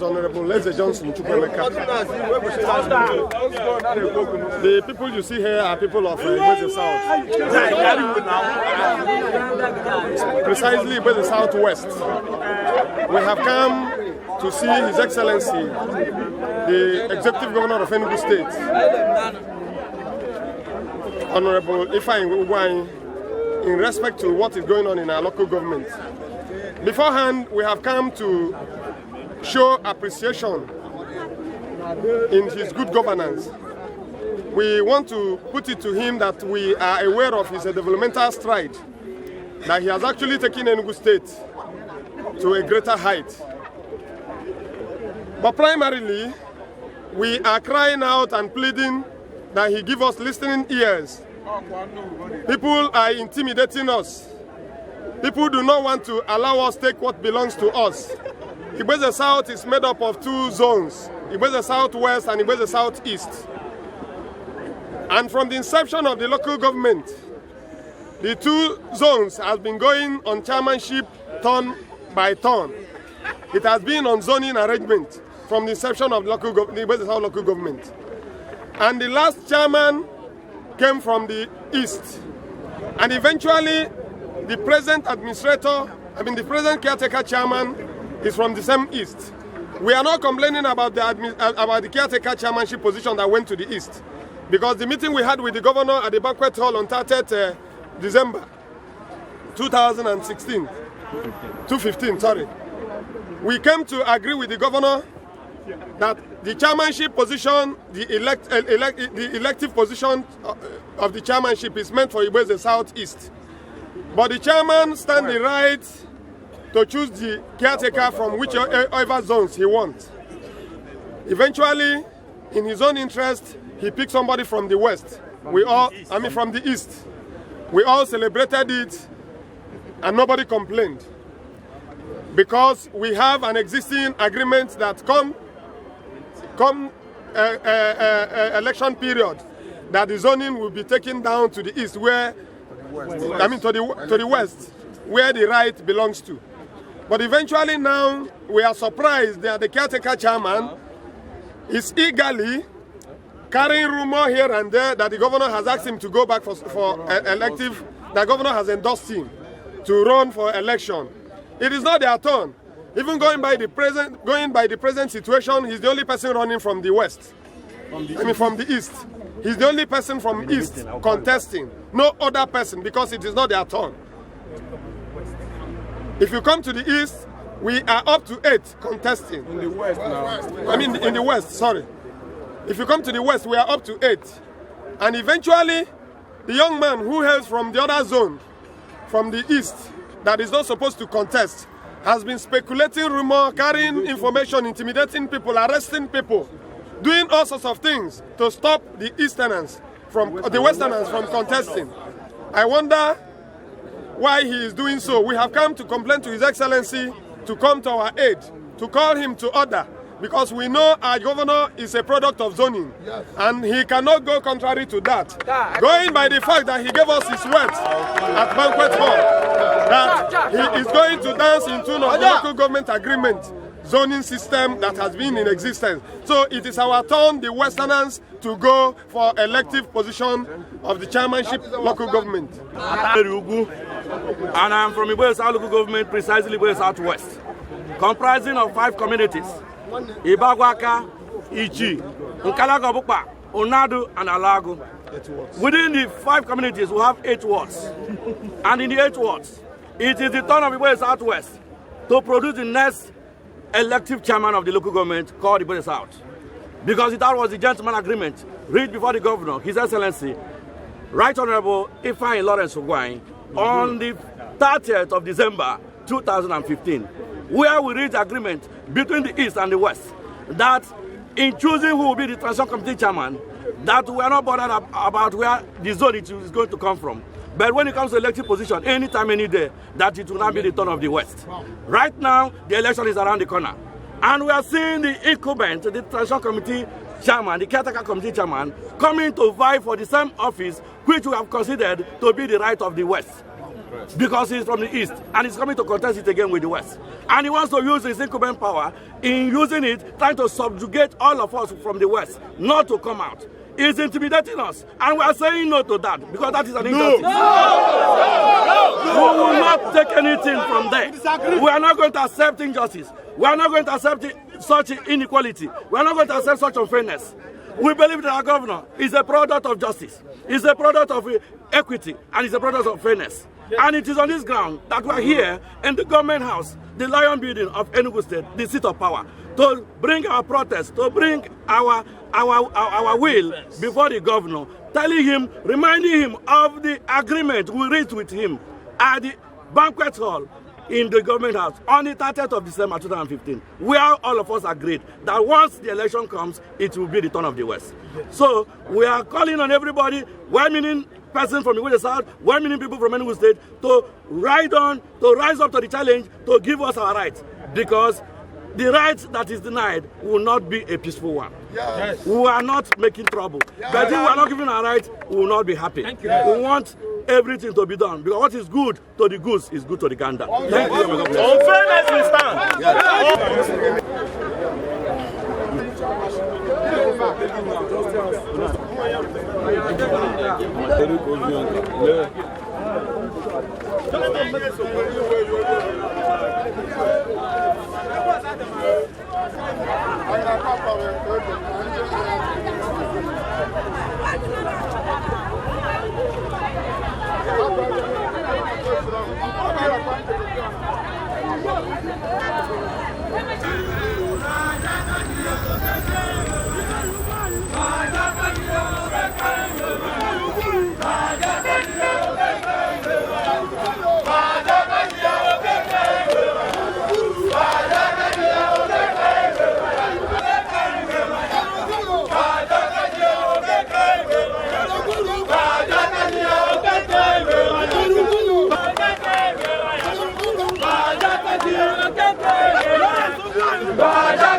Honorable Leze Johnson, the people you see here are people of West South. Precisely West Southwest. We have come to see His Excellency, the Executive Governor of ENUGU State, Honorable Ifeanyi, in respect to what is going on in our local government. Beforehand, we have come to show appreciation in his good governance. We want to put it to him that we are aware of his developmental stride, that he has actually taken ENUGU State to a greater height. But primarily, we are crying out and pleading that he give us listening ears. People are intimidating us. People do not want to allow us to take what belongs to us. Igbeze South is made up of two zones, Igbeze Southwest and Igbeze Southeast. And from the inception of the local government, the two zones have been going on chairmanship turn by turn. It has been on zoning arrangement from the inception of the Igbeze South local government. And the last chairman came from the east. And eventually, the present administrator, the present caretaker chairman is from the same east. We are not complaining about the caretaker chairmanship position that went to the east, because the meeting we had with the governor at the banquet hall on 30th December 2015, sorry. We came to agree with the governor that the chairmanship position, the elective position of the chairmanship is meant for Igbeze Southeast. But the chairman stands the right to choose the caretaker from whichever zones he wants. Eventually, in his own interest, he picked somebody from the west. From the east. We all celebrated it, and nobody complained, because we have an existing agreement that come election period, that the zoning will be taken down to the east, to the west, where the right belongs to. But eventually now, we are surprised that the caretaker chairman is eagerly carrying rumor here and there that the governor has asked him to go back for elective, the governor has endorsed him to run for election. It is not their turn. Even going by the present situation, he's the only person running from the west. From the east. He's the only person from east contesting. No other person, because it is not their turn. If you come to the east, we are up to 8 contesting. In the west now. In the west, sorry. If you come to the west, we are up to 8. And eventually, the young man who hails from the other zone, from the east, that is not supposed to contest, has been speculating rumor, carrying information, intimidating people, arresting people, doing all sorts of things to stop the easterners the westerners from contesting. I wonder why he is doing so. We have come to complain to His Excellency to come to our aid, to call him to order, because we know our governor is a product of zoning, and he cannot go contrary to that. Going by the fact that he gave us his words at banquet hall, that he is going to dance in tune of the local government agreement zoning system that has been in existence. So it is our turn, the Westerners, to go for elective position of the chairmanship local government. And I'm from Igbeze South local government, precisely Igbeze Southwest, comprising of 5 communities: Ibagwaka, Ichi, Nkalagobukpa, Onadu, and Alago. Within the 5 communities, we have 8 wards. And in the 8 wards, it is the turn of Igbeze Southwest to produce the next elective chairman of the local government, called Igbeze South. Because that was the gentleman agreement read before the governor, His Excellency, Right Honorable Ifeanyi Lawrence Ogwuanyi, on the 30th of December 2015. where we reach agreement between the East and the West that in choosing who will be the transition committee chairman, that we are not bothered about where the zone it is going to come from. But when it comes to elected position, anytime, any day, that it will not be the turn of the West. Right now, the election is around the corner. And we are seeing the incumbent, the transition committee chairman, the caretaker committee chairman, coming to vie for the same office which we have considered to be the right of the West. Because he's from the East and he's coming to contest it again with the West. And he wants to use his incumbent power in using it, trying to subjugate all of us from the West, not to come out. He's intimidating us, and we are saying no to that because that is an injustice. We will not take anything from there. We are not going to accept injustice. We are not going to accept such inequality. We are not going to accept such unfairness. We believe that our governor is a product of justice, is a product of equity, and is a product of fairness. And it is on this ground that we are here in the government house, the Lion Building of ENUGU State, the seat of power, to bring our protest, to bring our will before the governor, telling him, reminding him of the agreement we reached with him at the banquet hall in the government house on the 30th of December 2015, where all of us agreed that once the election comes, it will be the turn of the West. So we are calling on everybody, well-meaning person from the West South, well-meaning people from ENUGU State, to ride on, to rise up to the challenge, to give us our rights, because the right that is denied will not be a peaceful one. Yes. We are not making trouble. Yes. But if we are not giving our rights, we will not be happy. We want everything to be done, because what is good to the goose is good to the gander. Thank you. On fairness we stand. Yes. Baja,